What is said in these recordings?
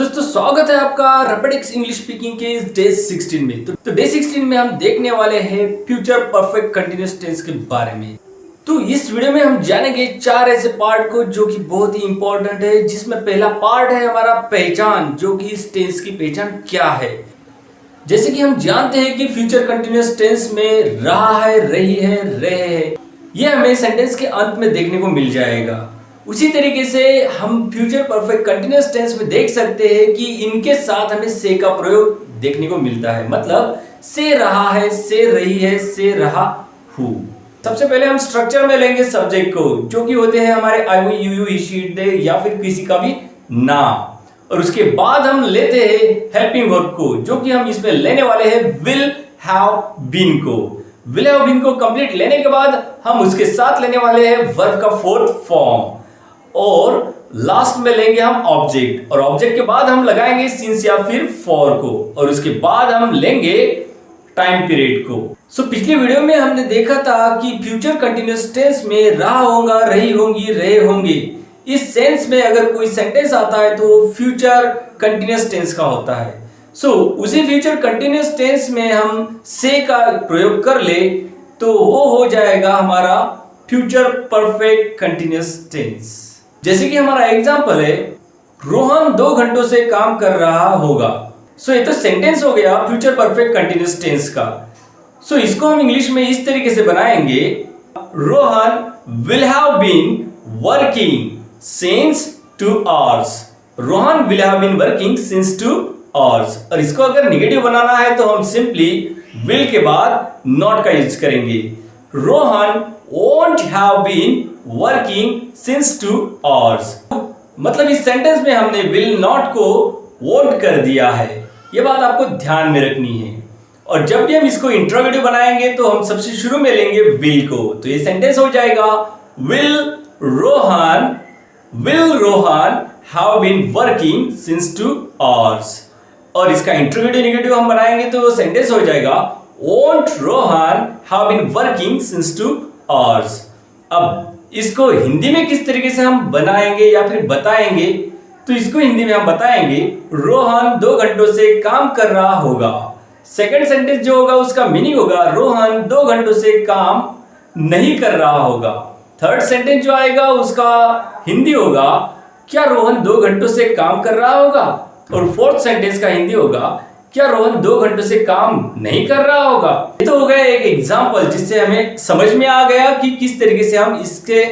दोस्तों स्वागत है आपका रैपिडिक्स इंग्लिश स्पीकिंग के इस डे 16 में। तो डे 16 में हम देखने वाले हैं फ्यूचर परफेक्ट कंटीन्यूअस टेंस के बारे में। तो इस वीडियो में हम जानेंगे चार ऐसे पार्ट को जो कि बहुत ही इंपॉर्टेंट है, जिसमें पहला पार्ट है हमारा पहचान, जो कि इस टेंस की पहचान क्या है। जैसे कि हम जानते हैं कि फ्यूचर कंटीन्यूअस टेंस में रहा है, रही है, रहे है, यह हमें सेंटेंस के अंत में देखने को मिल जाएगा। उसी तरीके से हम फ्यूचर परफेक्ट कंटीन्यूअस टेंस में देख सकते हैं कि इनके साथ हमें से का प्रयोग देखने को मिलता है। मतलब से रहा है, से रही है, से रहा हूं। सबसे पहले हम स्ट्रक्चर में लेंगे सब्जेक्ट को, जो कि होते हैं हमारे आई, वी, यू, ही, शी, दे या फिर किसी का भी नाम। और उसके बाद हम लेते हैं हेल्पिंग वर्ब को, जो कि हम इसमें लेने वाले हैं विल हैव बीन को। विल हैव बीन को कंप्लीट लेने के बाद हम उसके साथ लेने वाले हैं वर्ब का फोर्थ फॉर्म, और लास्ट में लेंगे हम ऑब्जेक्ट, और ऑब्जेक्ट के बाद हम लगाएंगे सिंस या फिर फॉर को, और उसके बाद हम लेंगे टाइम पीरियड को। सो पिछले वीडियो में हमने देखा था कि फ्यूचर कंटीन्यूअस टेंस में रहा होगा, रही होंगी, रहे होंगे। इस सेंस में अगर कोई सेंटेंस आता है तो फ्यूचर कंटीन्यूअस टेंस का होता है। सो उसी फ्यूचर कंटीन्यूअस टेंस में हम से का प्रयोग कर ले तो वो हो जाएगा हमारा फ्यूचर परफेक्ट कंटीन्यूअस टेंस। जैसे कि हमारा एग्जांपल है, रोहन 2 घंटों से काम कर रहा होगा। सो ये तो सेंटेंस हो गया फ्यूचर परफेक्ट कंटीन्यूअस टेंस का। सो इसको हम इंग्लिश में इस तरीके से बनाएंगे, Rohan will have been working since 2 hours। Rohan will have been working since 2 hours। और इसको अगर नेगेटिव बनाना है तो हम सिंपली विल के बाद नॉट का यूज करेंगे। Rohan won't have been working since 2 hours। मतलब इस सेंटेंस में हमने will not को won't कर दिया है। यह बात आपको ध्यान में रखनी है। और जब भी हम इसको इंट्रोगेटिव बनाएंगे तो हम सबसे शुरू में लेंगे will को। तो ये सेंटेंस हो जाएगा will Rohan have been working since 2 hours। और इसका इंट्रोगेटिव नेगेटिव हम बनाएंगे तो सेंटेंस हो जाएगा won't Rohan have been working since 2 hours। अब इसको हिंदी में किस तरीके से हम बनाएंगे या फिर बताएंगे, तो इसको हिंदी में हम बताएंगे रोहन 2 घंटों से काम कर रहा होगा। सेकंड सेंटेंस जो होगा उसका मीनिंग होगा रोहन 2 घंटों से काम नहीं कर रहा होगा। थर्ड सेंटेंस जो आएगा उसका हिंदी होगा क्या रोहन 2 घंटों से काम कर रहा होगा। और फोर्थ सेंटेंस का हिंदी होगा क्या रोहन 2 घंटों से काम नहीं कर रहा होगा। ये तो हो गया एक एग्जाम्पल, जिससे हमें समझ में आ गया कि किस तरीके से हम इसके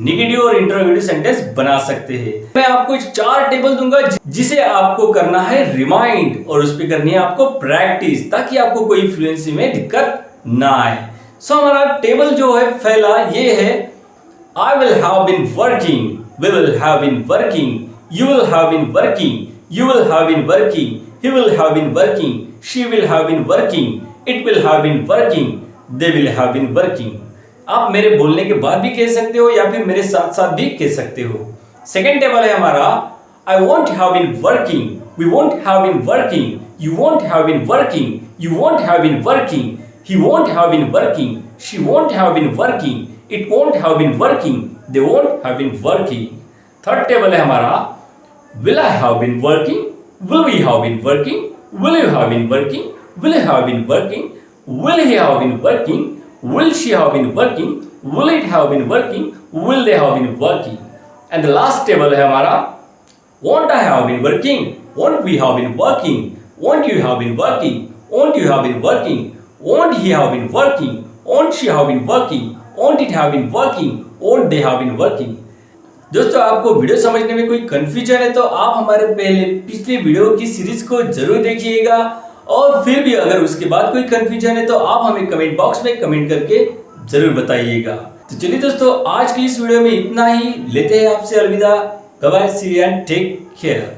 नेगेटिव और इंट्रोगेटिव सेंटेंस बना सकते हैं। मैं आपको 4 टेबल दूंगा जिसे आपको करना है रिमाइंड, और उस पर करनी है आपको प्रैक्टिस, ताकि आपको कोई फ्लुएंसी में दिक्कत ना आए। सो हमारा टेबल जो है पहला ये है, I will have been working, we will have been working, you will have been working, you will have been working, he will have been working, she will have been working, it will have been working, they will have been working। आप मेरे बोलने के बाद भी कह सकते हो या फिर मेरे साथ साथ भी कह सकते हो। सेकेंड टेबल है हमारा, I won't have been working, we won't have been working, you won't have been working, you won't have been working, he won't have been working, she won't have been working, it won't have been working, they won't have been working। Third table है हमारा, will I have been working, will we have been working, will you have been working, will you have been working, will he have been working, will she have been working, will it have been working, will they have been working। and the last table है हमारा, won't I have been working, won't we have been working, won't you have been working, won't you have been working, won't he have been working, won't she have been working, won't it have been working, won't they have been working। दोस्तों आपको video समझने में कोई confusion है तो आप हमारे पिछले वीडियो की सीरीज को जरूर देखिएगा, और फिर भी अगर उसके बाद कोई कंफ्यूजन है तो आप हमें कमेंट बॉक्स में कमेंट करके जरूर बताइएगा। तो चलिए दोस्तों, आज की इस वीडियो में इतना ही, लेते हैं आपसे अलविदा। Bye bye, see you and take care.